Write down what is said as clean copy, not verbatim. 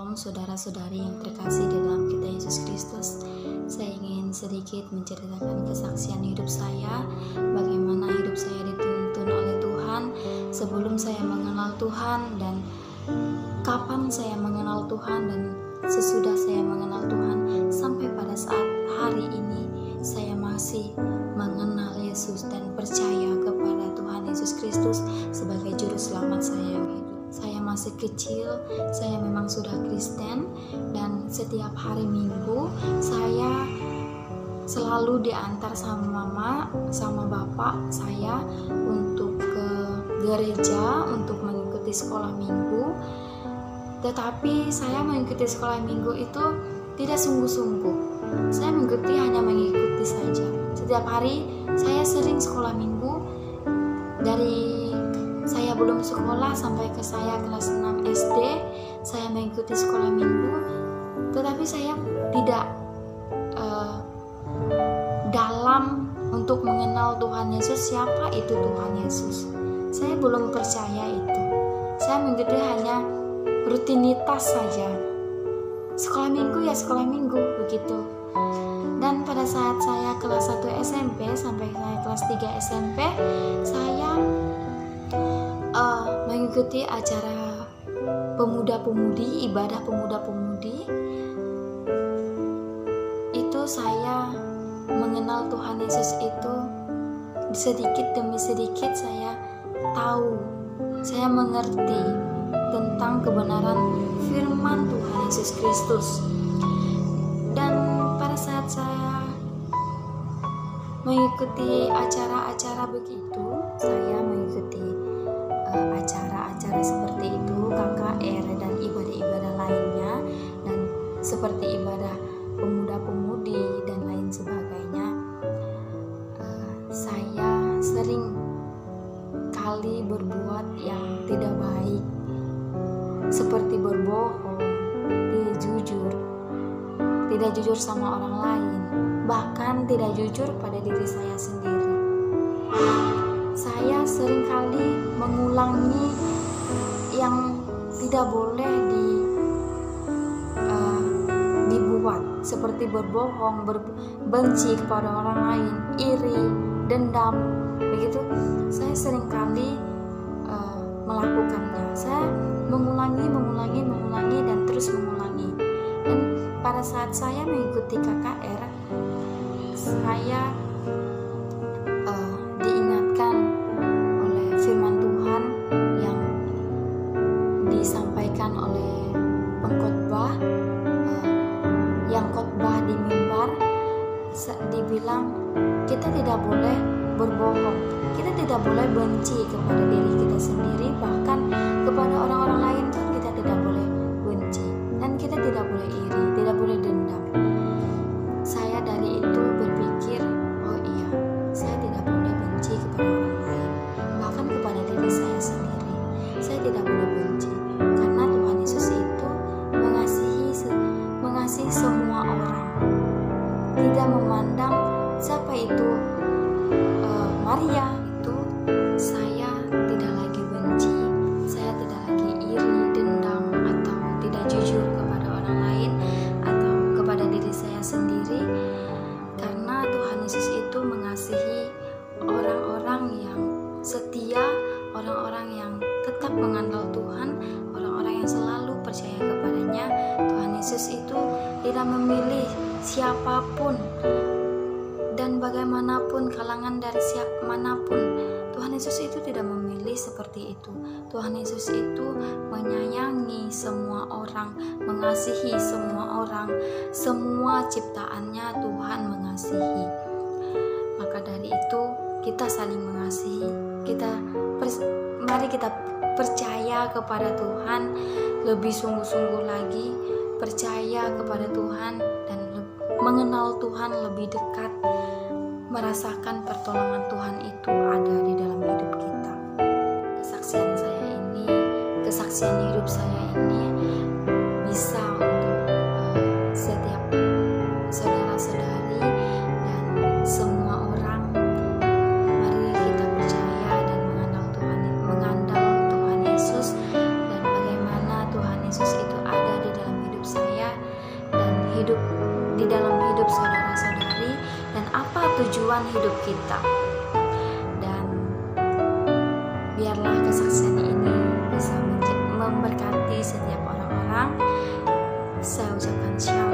Shalom saudara-saudari yang terkasih di dalam kita Yesus Kristus. Saya ingin sedikit menceritakan kesaksian hidup saya, bagaimana hidup saya dituntun oleh Tuhan sebelum saya mengenal Tuhan, dan kapan saya mengenal Tuhan, dan sesudah saya mengenal Tuhan sampai pada saat hari ini saya masih mengenal Yesus dan percaya kepada Tuhan Yesus Kristus sebagai juru selamat saya. Saya masih kecil, saya memang sudah Kristen, dan setiap hari Minggu saya selalu diantar sama mama, sama bapak saya untuk ke gereja untuk mengikuti sekolah minggu. Tetapi saya mengikuti sekolah minggu itu tidak sungguh-sungguh. Saya hanya mengikuti saja. Setiap hari saya sering sekolah minggu, dari saya belum sekolah sampai ke saya kelas 6 SD, saya mengikuti sekolah minggu, tetapi saya tidak dalam untuk mengenal Tuhan Yesus. Siapa itu Tuhan Yesus? Saya belum percaya itu. Saya mengikuti hanya rutinitas saja. Sekolah minggu ya sekolah minggu begitu. Dan pada saat saya kelas 1 SMP sampai saya kelas 3 SMP, saya mengikuti acara pemuda-pemudi, ibadah pemuda-pemudi. Itu saya mengenal Tuhan Yesus itu sedikit demi sedikit. Saya tahu, saya mengerti tentang kebenaran firman Tuhan Yesus Kristus. Dan pada saat saya mengikuti acara-acara begitu, saya mengikuti acara-acara seperti itu, KKR dan ibadah-ibadah lainnya, dan seperti ibadah pemuda-pemudi dan lain sebagainya. Saya sering kali berbuat yang tidak baik, seperti berbohong, tidak jujur sama orang lain, bahkan tidak jujur pada diri saya sendiri. Saya seringkali mengulangi yang tidak boleh dibuat, seperti berbohong, benci kepada orang lain, iri, dendam, begitu. Saya seringkali melakukannya. Saya mengulangi dan terus mengulangi. Dan pada saat saya mengikuti KKR, saya diingatkan oleh firman Tuhan yang disampaikan oleh pengkhotbah, yang khotbah di mimbar. Dibilang kita tidak boleh berbohong, kita tidak boleh benci kepada diri kita sendiri, bahkan kepada orang-orang lain pun kita tidak boleh benci, dan kita tidak boleh iri, tidak boleh dendam. Saya dari itu berpikir, oh iya, saya tidak boleh benci kepada orang lain, bahkan kepada diri saya sendiri. Saya tidak boleh benci, karena Tuhan Yesus itu mengasihi semua orang, tidak memandang siapa itu Maria. Itu saya tidak lagi benci, saya tidak lagi iri, dendam, atau tidak jujur kepada orang lain atau kepada diri saya sendiri, karena Tuhan Yesus itu mengasihi orang-orang yang setia, orang-orang yang tetap mengandalkan Tuhan, orang-orang yang selalu percaya kepadanya. Tuhan Yesus itu tidak memilih siapapun dan bagaimanapun, kalangan dari siapa manapun. Tuhan Yesus itu tidak memilih seperti itu. Tuhan Yesus itu menyayangi semua orang, mengasihi semua orang, semua ciptaannya Tuhan mengasihi. Maka dari itu kita saling mengasihi. Mari kita percaya kepada Tuhan lebih sungguh-sungguh lagi, percaya kepada Tuhan dan mengenal Tuhan lebih dekat, merasakan pertolongan Tuhan itu ada di dalam hidup kita. Kesaksian hidup saya ini bisa untuk setiap saudara-saudari dan semua orang. Mari kita percaya dan mengandal Tuhan Yesus, dan bagaimana Tuhan Yesus itu ada di dalam tujuan hidup kita. Dan biarlah kesaksian ini bisa memberkati setiap orang-orang. Saya ucapkan shalom.